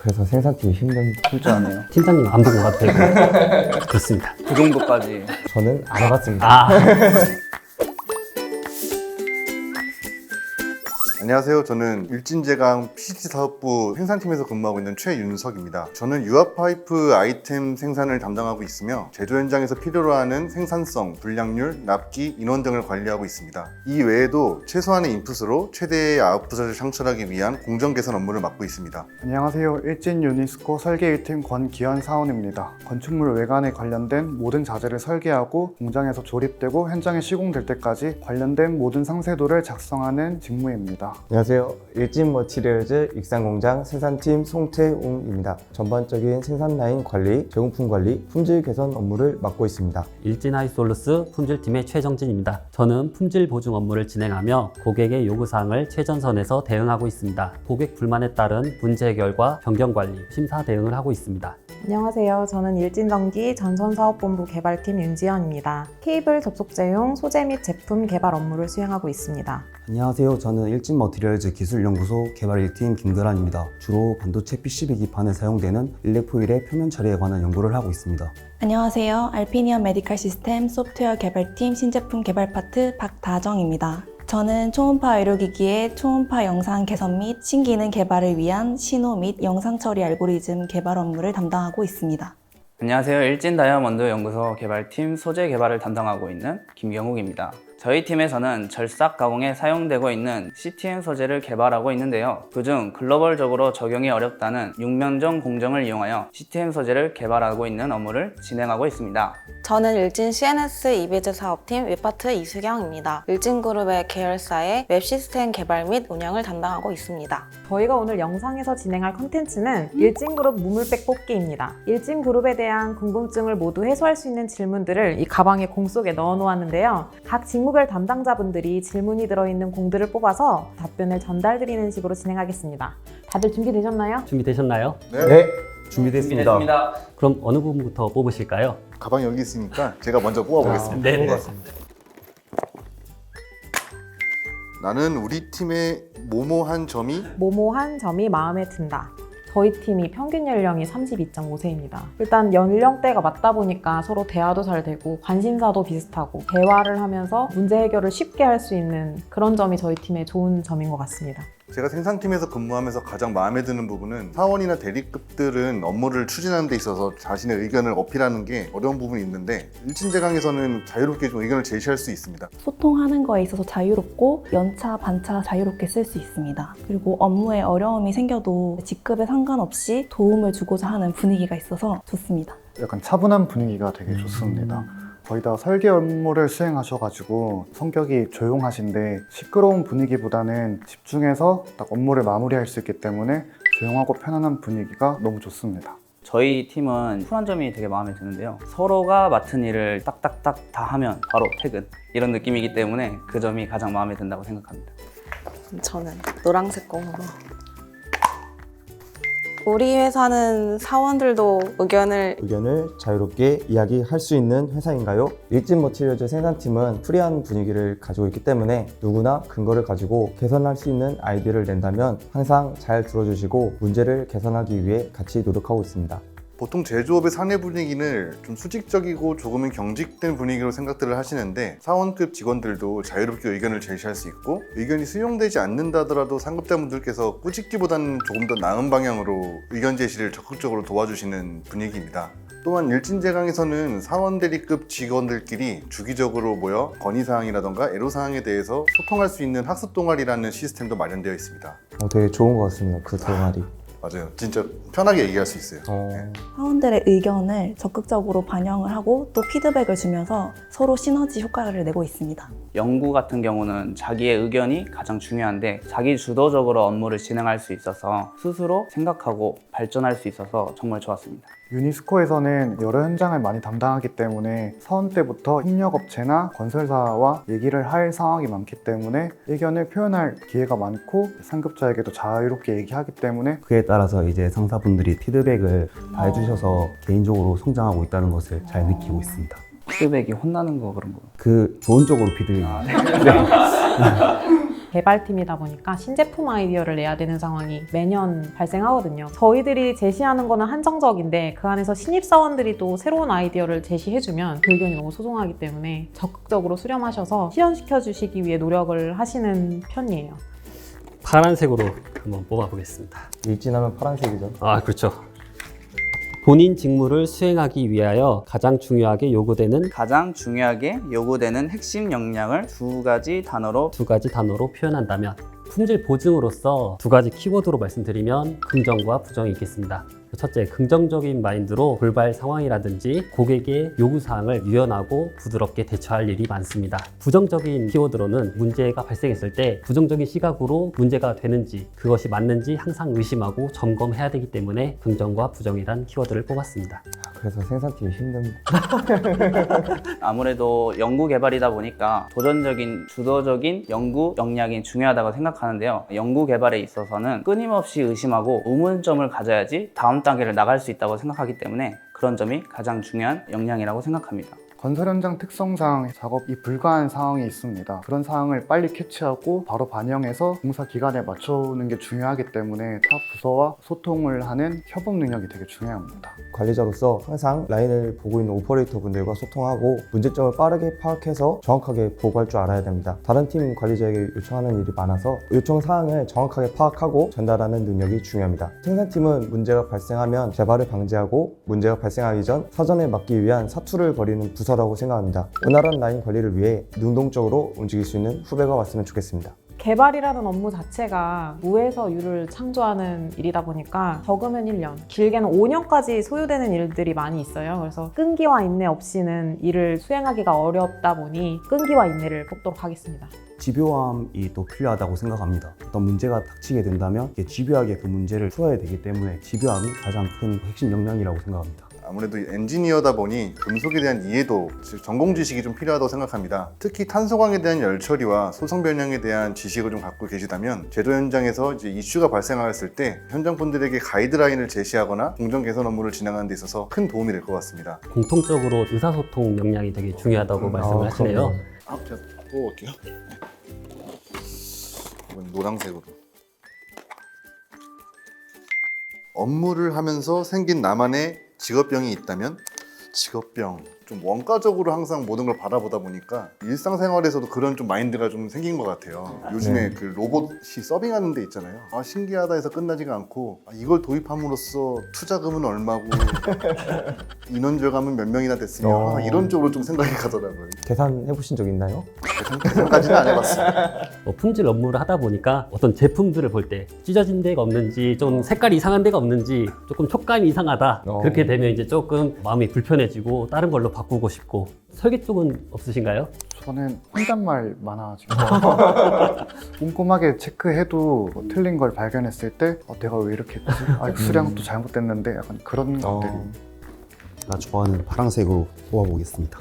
그래서 생산팀이 힘든. 진짜네요. 팀장님 안 보고 가도 되고 그렇습니다. 그 정도까지. 저는 알아봤습니다. 안녕하세요. 저는 일진제강 PCT 사업부 생산팀에서 근무하고 있는 최윤석입니다. 저는 유압파이프 아이템 생산을 담당하고 있으며 제조 현장에서 필요로 하는 생산성, 불량률, 납기, 인원 등을 관리하고 있습니다. 이 외에도 최소한의 인풋으로 최대의 아웃풋을 창출하기 위한 공정 개선 업무를 맡고 있습니다. 안녕하세요. 일진 유니스코 설계 1팀 권기현 사원입니다. 건축물 외관에 관련된 모든 자재를 설계하고 공장에서 조립되고 현장에 시공될 때까지 관련된 모든 상세도를 작성하는 직무입니다. 안녕하세요. 일진머티리얼즈 익산공장 생산팀 송태웅입니다. 전반적인 생산 라인 관리, 제공품 관리, 품질 개선 업무를 맡고 있습니다. 일진하이솔루스 품질팀의 최정진입니다. 저는 품질 보증 업무를 진행하며 고객의 요구사항을 최전선에서 대응하고 있습니다. 고객 불만에 따른 문제 해결과 변경 관리, 심사 대응을 하고 있습니다. 안녕하세요. 저는 일진전기 전선사업본부 개발팀 윤지연입니다. 케이블 접속제용 소재 및 제품 개발 업무를 수행하고 있습니다. 안녕하세요. 저는 일진머티리얼즈 기술연구소 개발 1팀 김도란입니다. 주로 반도체 PCB 기판에 사용되는 일렉포일의 표면 처리에 관한 연구를 하고 있습니다. 안녕하세요. 알피니언 메디컬 시스템 소프트웨어 개발팀 신제품 개발 파트 박다정입니다. 저는 초음파 의료기기의 초음파 영상 개선 및 신기능 개발을 위한 신호 및 영상 처리 알고리즘 개발 업무를 담당하고 있습니다. 안녕하세요. 일진다이아몬드 연구소 개발팀 소재 개발을 담당하고 있는 김경욱입니다. 저희 팀에서는 절삭 가공에 사용되고 있는 CTM 소재를 개발하고 있는데요. 그중 글로벌적으로 적용이 어렵다는 6면적 공정을 이용하여 CTM 소재를 개발하고 있는 업무를 진행하고 있습니다. 저는 일진 CNS 이비즈 사업팀 웹파트 이수경입니다. 일진그룹의 계열사의 웹 시스템 개발 및 운영을 담당하고 있습니다. 저희가 오늘 영상에서 진행할 컨텐츠는 일진그룹 무물백 뽑기입니다. 일진그룹에 대한 궁금증을 모두 해소할 수 있는 질문들을 이 가방에 공 속에 넣어 놓았는데요. 각 직무별 담당자분들이 질문이 들어있는 공들을 뽑아서 답변을 전달드리는 식으로 진행하겠습니다. 다들 준비되셨나요? 준비되셨나요? 네, 준비됐습니다. 그럼 어느 부분부터 뽑으실까요? 가방이 여기 있으니까 제가 먼저 뽑아보겠습니다. 네네. 나는 우리 팀의 모모한 점이 마음에 든다. 저희 팀이 평균 연령이 32.5세입니다. 일단 연령대가 맞다 보니까 서로 대화도 잘 되고 관심사도 비슷하고 대화를 하면서 문제 해결을 쉽게 할 수 있는 그런 점이 저희 팀의 좋은 점인 것 같습니다. 제가 생산팀에서 근무하면서 가장 마음에 드는 부분은 사원이나 대리급들은 업무를 추진하는 데 있어서 자신의 의견을 어필하는 게 어려운 부분이 있는데 일진제강에서는 자유롭게 좀 의견을 제시할 수 있습니다. 소통하는 거에 있어서 자유롭고 연차, 반차 자유롭게 쓸 수 있습니다. 그리고 업무에 어려움이 생겨도 직급에 상관없이 도움을 주고자 하는 분위기가 있어서 좋습니다. 약간 차분한 분위기가 되게 좋습니다. 거의 다 설계 업무를 수행하셔가지고 성격이 조용하신데 시끄러운 분위기보다는 집중해서 딱 업무를 마무리할 수 있기 때문에 조용하고 편안한 분위기가 너무 좋습니다. 저희 팀은 쿨한 점이 되게 마음에 드는데요. 서로가 맡은 일을 딱딱딱 다 하면 바로 퇴근 이런 느낌이기 때문에 그 점이 가장 마음에 든다고 생각합니다. 저는 노란색 공으로. 우리 회사는 사원들도 의견을 자유롭게 이야기할 수 있는 회사인가요? 일진머티리얼즈 생산팀은 프리한 분위기를 가지고 있기 때문에 누구나 근거를 가지고 개선할 수 있는 아이디어를 낸다면 항상 잘 들어주시고 문제를 개선하기 위해 같이 노력하고 있습니다. 보통 제조업의 사내 분위기는 좀 수직적이고 조금은 경직된 분위기로 생각들을 하시는데 사원급 직원들도 자유롭게 의견을 제시할 수 있고 의견이 수용되지 않는다 하더라도 상급자분들께서 꾸짖기보다는 조금 더 나은 방향으로 의견 제시를 적극적으로 도와주시는 분위기입니다. 또한 일진제강에서는 사원 대리급 직원들끼리 주기적으로 모여 건의사항이라던가 애로사항에 대해서 소통할 수 있는 학습 동아리라는 시스템도 마련되어 있습니다. 되게 좋은 것 같습니다. 그 동아리. 맞아요. 진짜 편하게 얘기할 수 있어요. 네. 사원들의 의견을 적극적으로 반영을 하고 또 피드백을 주면서 서로 시너지 효과를 내고 있습니다. 연구 같은 경우는 자기의 의견이 가장 중요한데 자기 주도적으로 업무를 진행할 수 있어서 스스로 생각하고 발전할 수 있어서 정말 좋았습니다. 유니스코에서는 여러 현장을 많이 담당하기 때문에 사원 때부터 협력업체나 건설사와 얘기를 할 상황이 많기 때문에 의견을 표현할 기회가 많고 상급자에게도 자유롭게 얘기하기 때문에 그에 따라서 이제 상사분들이 피드백을 다 해주셔서 개인적으로 성장하고 있다는 것을 잘 느끼고 있습니다. 피드백이 혼나는 거 그런 거. 그 좋은 쪽으로 피드백이. 개발팀이다 보니까 신제품 아이디어를 내야 되는 상황이 매년 발생하거든요. 저희들이 제시하는 거는 한정적인데 그 안에서 신입사원들이 또 새로운 아이디어를 제시해주면 그 의견이 너무 소중하기 때문에 적극적으로 수렴하셔서 실현시켜 주시기 위해 노력을 하시는 편이에요. 파란색으로 한번 뽑아보겠습니다. 일진하면 파란색이죠. 아, 그렇죠. 본인 직무를 수행하기 위하여 가장 중요하게 요구되는 가장 중요하게 요구되는 핵심 역량을 두 가지 단어로 두 가지 단어로 표현한다면, 품질 보증으로서 두 가지 키워드로 말씀드리면 긍정과 부정이 있겠습니다. 첫째, 긍정적인 마인드로 돌발 상황이라든지 고객의 요구사항을 유연하고 부드럽게 대처할 일이 많습니다. 부정적인 키워드로는 문제가 발생했을 때 부정적인 시각으로 문제가 되는지 그것이 맞는지 항상 의심하고 점검해야 되기 때문에 긍정과 부정이란 키워드를 뽑았습니다. 그래서 생산팀이 힘듭니다. 아무래도 연구 개발이다 보니까 도전적인 주도적인 연구 역량이 중요하다고 생각하는데요. 연구 개발에 있어서는 끊임없이 의심하고 의문점을 가져야지 다음 단계를 나갈 수 있다고 생각하기 때문에 그런 점이 가장 중요한 역량이라고 생각합니다. 건설 현장 특성상 작업이 불가한 상황이 있습니다. 그런 상황을 빨리 캐치하고 바로 반영해서 공사 기간에 맞추는 게 중요하기 때문에 타 부서와 소통을 하는 협업 능력이 되게 중요합니다. 관리자로서 항상 라인을 보고 있는 오퍼레이터 분들과 소통하고 문제점을 빠르게 파악해서 정확하게 보고할 줄 알아야 됩니다. 다른 팀 관리자에게 요청하는 일이 많아서 요청 사항을 정확하게 파악하고 전달하는 능력이 중요합니다. 생산팀은 문제가 발생하면 재발을 방지하고 문제가 발생하기 전 사전에 막기 위한 사투를 벌이는 부서라고 생각합니다. 원활한 라인 관리를 위해 능동적으로 움직일 수 있는 후배가 왔으면 좋겠습니다. 개발이라는 업무 자체가 무에서 유를 창조하는 일이다 보니까 적으면 1년, 길게는 5년까지 소요되는 일들이 많이 있어요. 그래서 끈기와 인내 없이는 일을 수행하기가 어렵다 보니 끈기와 인내를 뽑도록 하겠습니다. 집요함이 또 필요하다고 생각합니다. 어떤 문제가 닥치게 된다면 집요하게 그 문제를 풀어야 되기 때문에 집요함이 가장 큰 핵심 역량이라고 생각합니다. 아무래도 엔지니어다 보니 금속에 대한 이해도, 즉 전공 지식이 좀 필요하다고 생각합니다. 특히 탄소광에 대한 열 처리와 소성 변형에 대한 지식을 좀 갖고 계시다면 제조 현장에서 이제 이슈가 발생했을 때 현장 분들에게 가이드라인을 제시하거나 공정 개선 업무를 진행하는 데 있어서 큰 도움이 될 것 같습니다. 공통적으로 의사소통 역량이 되게 중요하다고 말씀을 하시네요. 제가 뽑아볼게요. 이건 노란색으로. 업무를 하면서 생긴 나만의 직업병이 있다면? 직업병, 좀 원가적으로 항상 모든 걸 바라보다 보니까 일상생활에서도 그런 좀 마인드가 좀 생긴 것 같아요. 요즘에 그 로봇이 서빙하는 데 있잖아요. 아, 신기하다 해서 끝나지가 않고 이걸 도입함으로써 투자금은 얼마고 인원 절감은 몇 명이나 됐으며 이런 쪽으로 좀 생각이 가더라고요. 계산해 보신 적 있나요? 계산까지는 안 해봤어요. 품질 업무를 하다 보니까 어떤 제품들을 볼 때 찢어진 데가 없는지 좀 색깔이 이상한 데가 없는지 조금 촉감이 이상하다 그렇게 되면 이제 조금 마음이 불편해지고 다른 걸로 바꾸고 싶고. 설계 쪽은 없으신가요? 저는 혼잣말 많아지고 꼼꼼하게 체크해도 뭐 틀린 걸 발견했을 때 내가 왜 이렇게 했지? 수량도 잘못됐는데 약간 그런 것들이. 나 좋아하는 파란색으로 뽑아보겠습니다.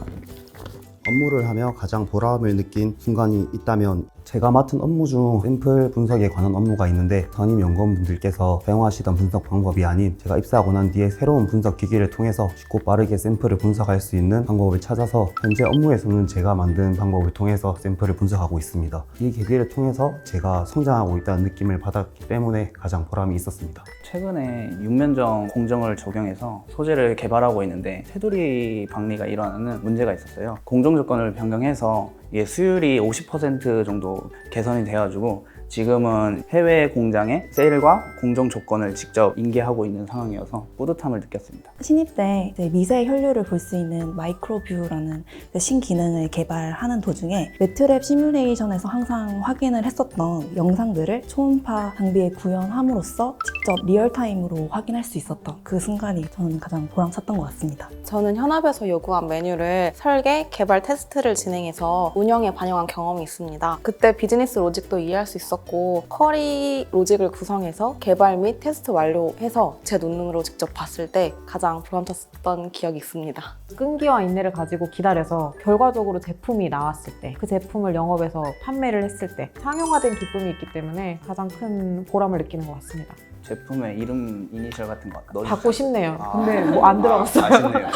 업무를 하며 가장 보람을 느낀 순간이 있다면 제가 맡은 업무 중 샘플 분석에 관한 업무가 있는데 선임 연구원분들께서 사용하시던 분석 방법이 아닌 제가 입사하고 난 뒤에 새로운 분석 기기를 통해서 쉽고 빠르게 샘플을 분석할 수 있는 방법을 찾아서 현재 업무에서는 제가 만든 방법을 통해서 샘플을 분석하고 있습니다. 이 계기를 통해서 제가 성장하고 있다는 느낌을 받았기 때문에 가장 보람이 있었습니다. 최근에 육면정 공정을 적용해서 소재를 개발하고 있는데 테두리 박리가 일어나는 문제가 있었어요. 공정 조건을 변경해서 이게 수율이 50% 정도 개선이 돼가지고 지금은 해외 공장의 세일과 공정 조건을 직접 인계하고 있는 상황이어서 뿌듯함을 느꼈습니다. 신입 때 이제 미세 혈류를 볼 수 있는 마이크로뷰라는 신기능을 개발하는 도중에 매트랩 시뮬레이션에서 항상 확인을 했었던 영상들을 초음파 장비에 구현함으로써 직접 리얼타임으로 확인할 수 있었던 그 순간이 저는 가장 보람찼던 것 같습니다. 저는 현업에서 요구한 메뉴를 설계, 개발, 테스트를 진행해서 운영에 반영한 경험이 있습니다. 그때 비즈니스 로직도 이해할 수 있었고 쿼리 로직을 구성해서 개발 및 테스트 완료해서 제 눈으로 직접 봤을 때 가장 보람찼던 기억이 있습니다. 끈기와 인내를 가지고 기다려서 결과적으로 제품이 나왔을 때, 그 제품을 영업에서 판매를 했을 때 상용화된 기쁨이 있기 때문에 가장 큰 보람을 느끼는 것 같습니다. 제품의 이름 이니셜 같은 거 넣어주세요. 받고 싶네요. 근데 뭐 안 들어갔어요. 아쉽네요.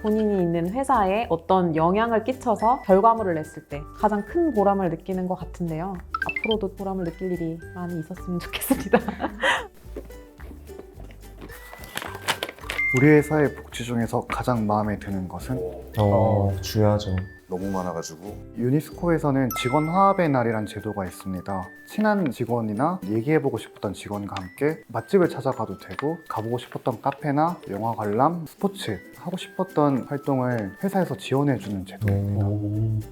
본인이 있는 회사에 어떤 영향을 끼쳐서 결과물을 냈을 때 가장 큰 보람을 느끼는 것 같은데요. 앞으로도 보람을 느낄 일이 많이 있었으면 좋겠습니다. 우리 회사의 복지 중에서 가장 마음에 드는 것은 중요하죠. 너무 많아가지고 유니스코에서는 직원 화합의 날이란 제도가 있습니다. 친한 직원이나 얘기해보고 싶었던 직원과 함께 맛집을 찾아가도 되고 가보고 싶었던 카페나 영화 관람, 스포츠 하고 싶었던 활동을 회사에서 지원해주는 제도입니다.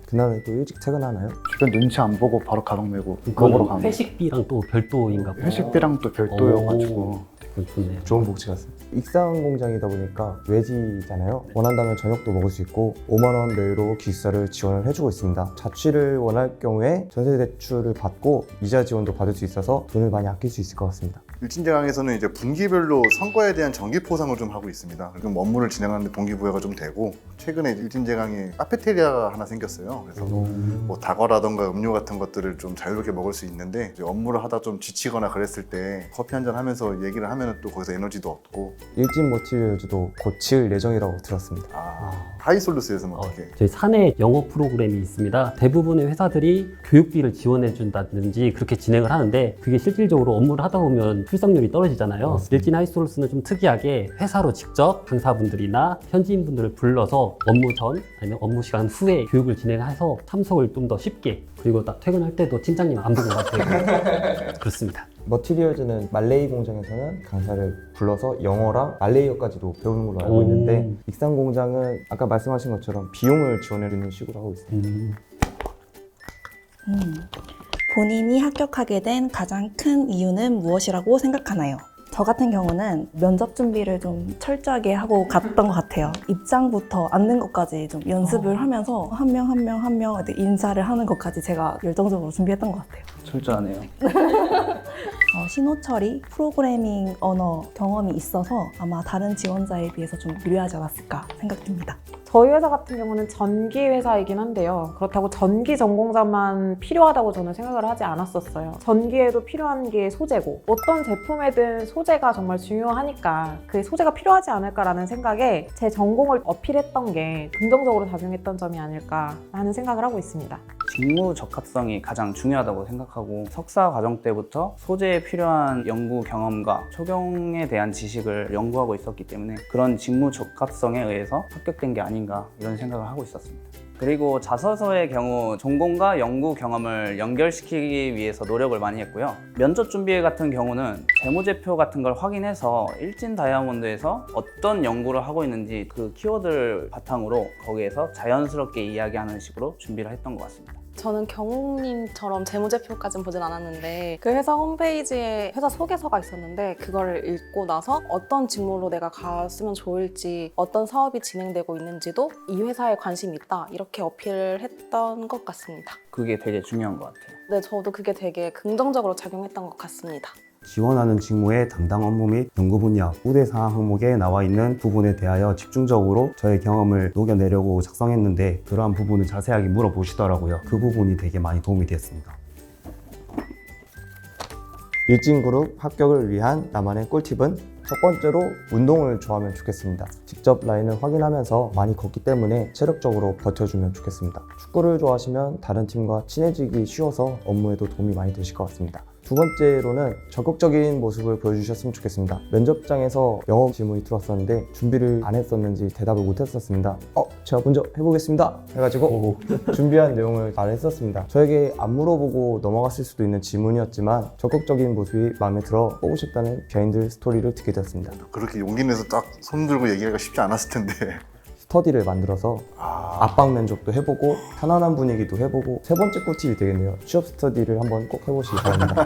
그날에도 일찍 퇴근하나요? 주변 눈치 안 보고 바로 가방 메고 먹으러 그건 가면 회식비랑 또 별도인가 봐요. 회식비랑 또 별도여가지고 되게 좋네요. 좋은 복지 같습니다. 익산 공장이다 보니까 외지잖아요. 원한다면 저녁도 먹을 수 있고 5만 원 내로 기숙사를 지원을 해주고 있습니다. 자취를 원할 경우에 전세 대출을 받고 이자 지원도 받을 수 있어서 돈을 많이 아낄 수 있을 것 같습니다. 일진제강에서는 이제 분기별로 성과에 대한 정기 포상을 좀 하고 있습니다. 그럼 업무를 진행하는데 동기부여가 좀 되고 최근에 일진제강에 카페테리아가 하나 생겼어요. 그래서 뭐 다과라던가 음료 같은 것들을 좀 자유롭게 먹을 수 있는데 이제 업무를 하다 좀 지치거나 그랬을 때 커피 한잔 하면서 얘기를 하면 또 거기서 에너지도 얻고 일진 모티리얼즈도 곧 지을 예정이라고 들었습니다. 하이솔루스에서는 어떻게? 저희 사내 영어 프로그램이 있습니다. 대부분의 회사들이 교육비를 지원해 준다든지 그렇게 진행을 하는데 그게 실질적으로 업무를 하다 보면 출석률이 떨어지잖아요. 맞습니다. 일진 하이솔루스는 좀 특이하게 회사로 직접 강사분들이나 현지인분들을 불러서 업무 전 아니면 업무 시간 후에 교육을 진행해서 참석을 좀 더 쉽게, 그리고 딱 퇴근할 때도 팀장님 안 보고 가세요. 그렇습니다. 머티리얼즈는 말레이 공장에서는 강사를 불러서 영어랑 말레이어까지도 배우는 걸로 알고 있는데 익산 공장은 아까 말씀하신 것처럼 비용을 지원해주는 식으로 하고 있습니다. 본인이 합격하게 된 가장 큰 이유는 무엇이라고 생각하나요? 저 같은 경우는 면접 준비를 좀 철저하게 하고 갔던 것 같아요. 입장부터 앉는 것까지 좀 연습을 하면서 한 명 한 명 인사를 하는 것까지 제가 열정적으로 준비했던 것 같아요. 철저하네요. 신호 처리, 프로그래밍 언어 경험이 있어서 아마 다른 지원자에 비해서 좀 유리하지 않았을까 생각됩니다. 저희 회사 같은 경우는 전기 회사이긴 한데요. 그렇다고 전기 전공자만 필요하다고 저는 생각을 하지 않았었어요. 전기에도 필요한 게 소재고 어떤 제품에든 소재가 정말 중요하니까 그 소재가 필요하지 않을까라는 생각에 제 전공을 어필했던 게 긍정적으로 작용했던 점이 아닐까 하는 생각을 하고 있습니다. 직무 적합성이 가장 중요하다고 생각하고 석사 과정 때부터 소재에 필요한 연구 경험과 적용에 대한 지식을 연구하고 있었기 때문에 그런 직무 적합성에 의해서 합격된 게 아닌가 이런 생각을 하고 있었습니다. 그리고 자소서의 경우 전공과 연구 경험을 연결시키기 위해서 노력을 많이 했고요. 면접 준비 같은 경우는 재무제표 같은 걸 확인해서 일진 다이아몬드에서 어떤 연구를 하고 있는지 그 키워드를 바탕으로 거기에서 자연스럽게 이야기하는 식으로 준비를 했던 것 같습니다. 저는 경욱님처럼 재무제표까지는 보진 않았는데 그 회사 홈페이지에 회사 소개서가 있었는데 그거를 읽고 나서 어떤 직무로 내가 갔으면 좋을지, 어떤 사업이 진행되고 있는지도 이 회사에 관심이 있다 이렇게 어필을 했던 것 같습니다. 그게 되게 중요한 것 같아요. 네, 저도 그게 되게 긍정적으로 작용했던 것 같습니다. 지원하는 직무의 담당 업무 및 연구 분야, 우대사항 항목에 나와 있는 부분에 대하여 집중적으로 저의 경험을 녹여내려고 작성했는데 그러한 부분을 자세하게 물어보시더라고요. 그 부분이 되게 많이 도움이 됐습니다. 일진그룹 합격을 위한 나만의 꿀팁은 첫 번째로 운동을 좋아하면 좋겠습니다. 직접 라인을 확인하면서 많이 걷기 때문에 체력적으로 버텨주면 좋겠습니다. 축구를 좋아하시면 다른 팀과 친해지기 쉬워서 업무에도 도움이 많이 되실 것 같습니다. 두 번째로는 적극적인 모습을 보여주셨으면 좋겠습니다. 면접장에서 영어 질문이 들어왔었는데 준비를 안 했었는지 대답을 못 했었습니다. 제가 먼저 해보겠습니다 해가지고 준비한 내용을 말했었습니다. 저에게 안 물어보고 넘어갔을 수도 있는 질문이었지만 적극적인 모습이 마음에 들어 보고 싶다는 비하인드 스토리를 듣게 되었습니다. 그렇게 용기 내서 딱 손 들고 얘기하기가 쉽지 않았을 텐데 스터디를 만들어서 압박 면접도 해보고 편안한 분위기도 해보고 세 번째 꿀팁이 되겠네요. 취업 스터디를 한번 꼭 해보시기 바랍니다.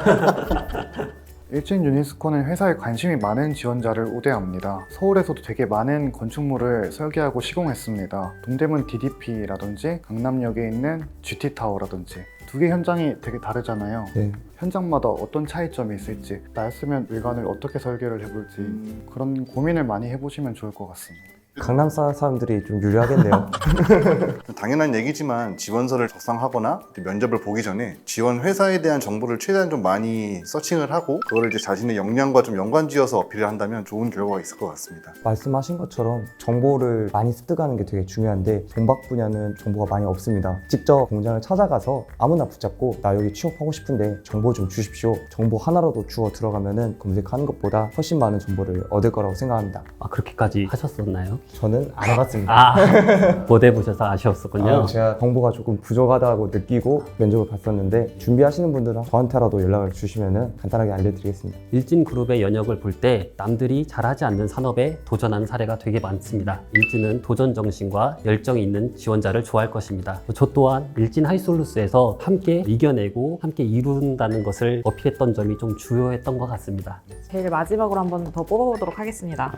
일진 유니스코는 회사에 관심이 많은 지원자를 우대합니다. 서울에서도 되게 많은 건축물을 설계하고 시공했습니다. 동대문 DDP라든지 강남역에 있는 GT타워라든지 두 개 현장이 되게 다르잖아요. 네. 현장마다 어떤 차이점이 있을지, 나였으면 외관을 어떻게 설계를 해볼지 그런 고민을 많이 해보시면 좋을 것 같습니다. 강남 사람들이 좀 유리하겠네요. 당연한 얘기지만 지원서를 작성하거나 면접을 보기 전에 지원 회사에 대한 정보를 최대한 좀 많이 서칭을 하고 그거를 이제 자신의 역량과 좀 연관지어서 어필을 한다면 좋은 결과가 있을 것 같습니다. 말씀하신 것처럼 정보를 많이 습득하는 게 되게 중요한데 본박 분야는 정보가 많이 없습니다. 직접 공장을 찾아가서 아무나 붙잡고 나 여기 취업하고 싶은데 정보 좀 주십시오. 정보 하나라도 주워 들어가면은 검색하는 것보다 훨씬 많은 정보를 얻을 거라고 생각합니다. 아, 그렇게까지 하셨었나요? 저는 안 해봤습니다. 아, 못 해보셔서 아쉬웠었군요. 제가 정보가 조금 부족하다고 느끼고 면접을 봤었는데 준비하시는 분들은 저한테라도 연락을 주시면은 간단하게 알려드리겠습니다. 일진그룹의 연역을 볼 때 남들이 잘하지 않는 산업에 도전한 사례가 되게 많습니다. 일진은 도전 정신과 열정이 있는 지원자를 좋아할 것입니다. 저 또한 일진 하이솔루스에서 함께 이겨내고 함께 이룬다는 것을 어필했던 점이 좀 주요했던 것 같습니다. 제일 마지막으로 한 번 더 뽑아보도록 하겠습니다.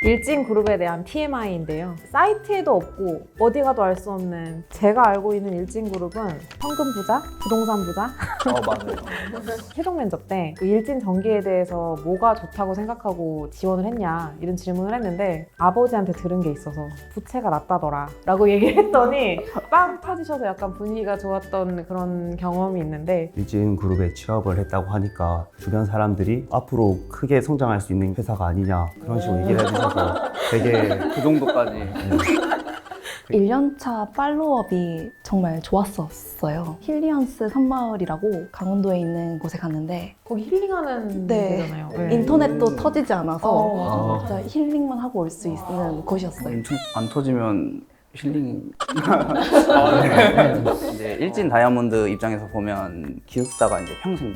일진 그룹에 대한 TMI인데요. 사이트에도 없고 어디 가도 알 수 없는 제가 알고 있는 일진 그룹은 현금 부자, 부동산 부자. 맞아요. 최종 면접 때 일진 전기에 대해서 뭐가 좋다고 생각하고 지원을 했냐 이런 질문을 했는데 아버지한테 들은 게 있어서 부채가 낮다더라 라고 얘기를 했더니 빵 터지셔서 약간 분위기가 좋았던 그런 경험이 있는데 일진 그룹에 취업을 했다고 하니까 주변 사람들이 앞으로 크게 성장할 수 있는 회사가 아니냐 그런 식으로 얘기를 해주셔서 되게 그 정도까지. 1년차 팔로업이 정말 좋았었어요. 힐리언스 산마을이라고 강원도에 있는 곳에 갔는데 거기 힐링하는 네. 데잖아요. 인터넷도 터지지 않아서 맞아. 진짜 힐링만 하고 올 수 있는 곳이었어요. 안 터지면 힐링. 이제 일진 다이아몬드 입장에서 보면 기숙사가 이제 평생,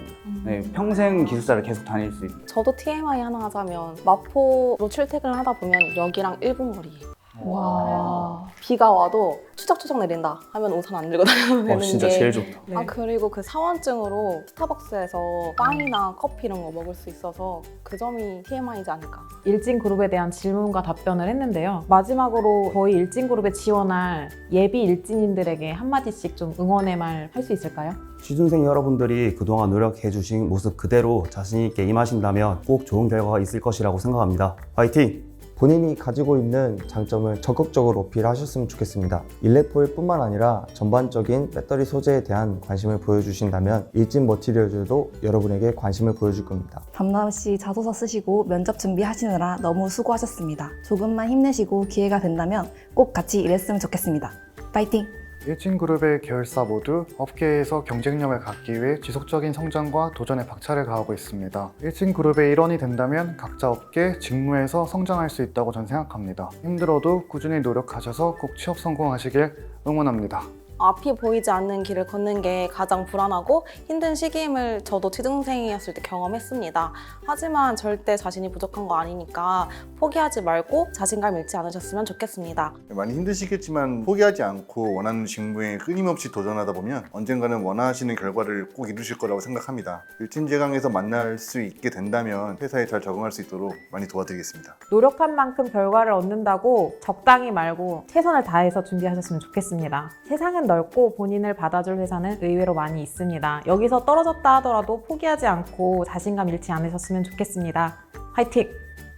평생 기숙사를 계속 다닐 수 있는. 저도 TMI 하나 하자면 마포로 출퇴근을 하다 보면 여기랑 1분 거리예요. 와. 비가 와도 추적추적 내린다 하면 우산 안 들고 다녀도 되는 진짜 게 제일 좋다. 네. 아 그리고 그 사원증으로 스타벅스에서 빵이나 커피 이런 거 먹을 수 있어서 그 점이 TMI이지 않을까. 일진 그룹에 대한 질문과 답변을 했는데요. 마지막으로 저희 일진 그룹에 지원할 예비 일진인들에게 한마디씩 좀 응원의 말 할 수 있을까요? 취준생 여러분들이 그동안 노력해 주신 모습 그대로 자신 있게 임하신다면 꼭 좋은 결과가 있을 것이라고 생각합니다. 화이팅! 본인이 가지고 있는 장점을 적극적으로 어필하셨으면 좋겠습니다. 일레포일 뿐만 아니라 전반적인 배터리 소재에 대한 관심을 보여주신다면 일진 머티리얼즈도 여러분에게 관심을 보여줄 겁니다. 담담씨 자소서 쓰시고 면접 준비하시느라 너무 수고하셨습니다. 조금만 힘내시고 기회가 된다면 꼭 같이 일했으면 좋겠습니다. 파이팅! 일진그룹의 계열사 모두 업계에서 경쟁력을 갖기 위해 지속적인 성장과 도전에 박차를 가하고 있습니다. 일진그룹의 일원이 된다면 각자 업계, 직무에서 성장할 수 있다고 전 생각합니다. 힘들어도 꾸준히 노력하셔서 꼭 취업 성공하시길 응원합니다. 앞이 보이지 않는 길을 걷는 게 가장 불안하고 힘든 시기임을 저도 취준생이었을 때 경험했습니다. 하지만 절대 자신이 부족한 거 아니니까 포기하지 말고 자신감 잃지 않으셨으면 좋겠습니다. 많이 힘드시겠지만 포기하지 않고 원하는 직무에 끊임없이 도전하다 보면 언젠가는 원하시는 결과를 꼭 이루실 거라고 생각합니다. 일진제강에서 만날 수 있게 된다면 회사에 잘 적응할 수 있도록 많이 도와드리겠습니다. 노력한 만큼 결과를 얻는다고 적당히 말고 최선을 다해서 준비하셨으면 좋겠습니다. 세상은 넓고 본인을 받아줄 회사는 의외로 많이 있습니다. 여기서 떨어졌다 하더라도 포기하지 않고 자신감 잃지 않으셨으면 좋겠습니다. 화이팅!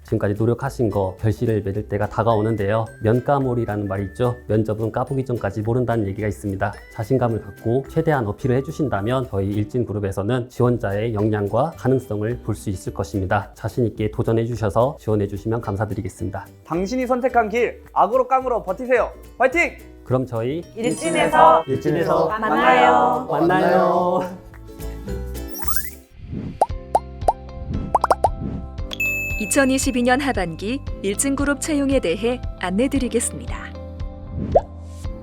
지금까지 노력하신 거 결실을 맺을 때가 다가오는데요. 면가몰이라는 말이 있죠. 면접은 까보기 전까지 모른다는 얘기가 있습니다. 자신감을 갖고 최대한 어필을 해주신다면 저희 일진그룹에서는 지원자의 역량과 가능성을 볼 수 있을 것입니다. 자신 있게 도전해 주셔서 지원해 주시면 감사드리겠습니다. 당신이 선택한 길 악으로 깡으로 버티세요. 화이팅! 그럼 저희 일진에서 만나요. 만나요. 2022년 하반기 일진그룹 채용에 대해 안내드리겠습니다.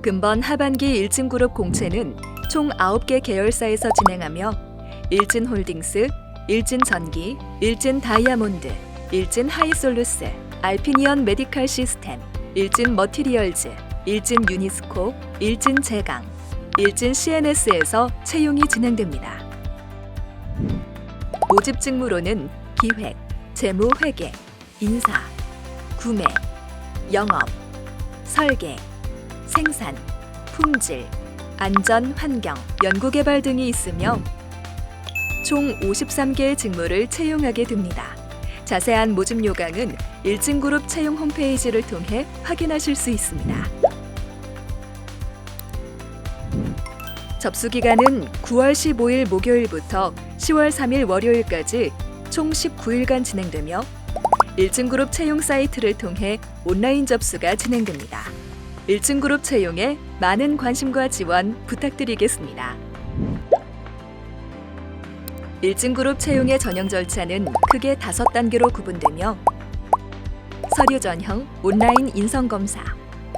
금번 하반기 일진그룹 공채는 총 9개 계열사에서 진행하며 일진홀딩스, 일진전기, 일진다이아몬드, 일진하이솔루스, 알피니언 메디칼 시스템, 일진머티리얼즈, 일진유니스코, 일진제강, 일진 CNS에서 채용이 진행됩니다. 모집 직무로는 기획, 재무회계, 인사, 구매, 영업, 설계, 생산, 품질, 안전, 환경, 연구개발 등이 있으며 총 53개의 직무를 채용하게 됩니다. 자세한 모집 요강은 일진그룹 채용 홈페이지를 통해 확인하실 수 있습니다. 접수 기간은 9월 15일 목요일부터 10월 3일 월요일까지 총 19일간 진행되며 일진그룹 채용 사이트를 통해 온라인 접수가 진행됩니다. 일진그룹 채용에 많은 관심과 지원 부탁드리겠습니다. 일진그룹 채용의 전형 절차는 크게 5단계로 구분되며 서류 전형, 온라인 인성검사,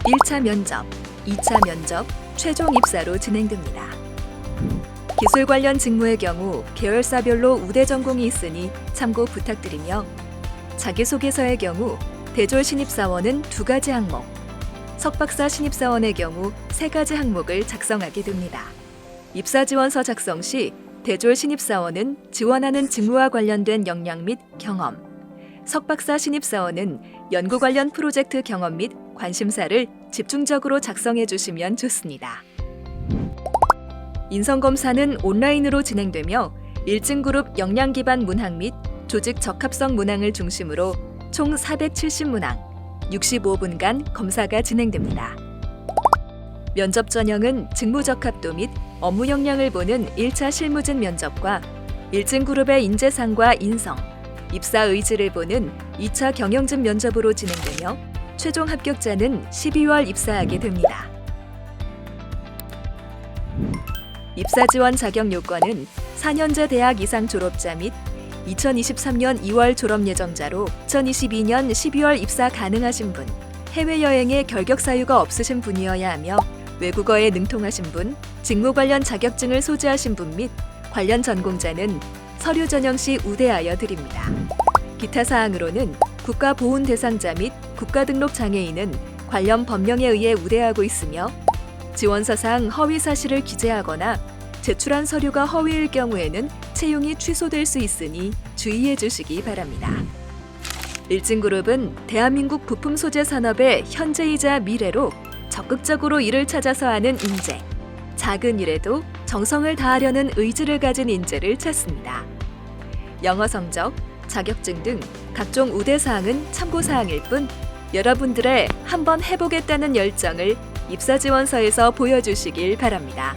1차 면접, 2차 면접, 최종 입사로 진행됩니다. 기술 관련 직무의 경우 계열사별로 우대 전공이 있으니 참고 부탁드리며 자기소개서의 경우 대졸 신입사원은 2가지 항목, 석박사 신입사원의 경우 3가지 항목을 작성하게 됩니다. 입사지원서 작성 시 대졸 신입사원은 지원하는 직무와 관련된 역량 및 경험, 석박사 신입사원은 연구 관련 프로젝트 경험 및 관심사를 집중적으로 작성해 주시면 좋습니다. 인성검사는 온라인으로 진행되며 일진그룹 역량 기반 문항 및 조직 적합성 문항을 중심으로 총 470문항, 65분간 검사가 진행됩니다. 면접 전형은 직무 적합도 및 업무 역량을 보는 1차 실무진 면접과 일진그룹의 인재상과 인성, 입사 의지를 보는 2차 경영진 면접으로 진행되며 최종 합격자는 12월 입사하게 됩니다. 입사 지원 자격 요건은 4년제 대학 이상 졸업자 및 2023년 2월 졸업 예정자로 2022년 12월 입사 가능하신 분, 해외여행에 결격 사유가 없으신 분이어야 하며 외국어에 능통하신 분, 직무 관련 자격증을 소지하신 분 및 관련 전공자는 서류 전형 시 우대하여 드립니다. 기타 사항으로는 국가보훈 대상자 및 국가등록 장애인은 관련 법령에 의해 우대하고 있으며 지원서상 허위 사실을 기재하거나 제출한 서류가 허위일 경우에는 채용이 취소될 수 있으니 주의해 주시기 바랍니다. 일진그룹은 대한민국 부품 소재 산업의 현재이자 미래로 적극적으로 일을 찾아서 하는 인재, 작은 일에도 정성을 다하려는 의지를 가진 인재를 찾습니다. 영어 성적, 자격증 등 각종 우대사항은 참고사항일 뿐 여러분들의 한번 해보겠다는 열정을 입사지원서에서 보여주시길 바랍니다.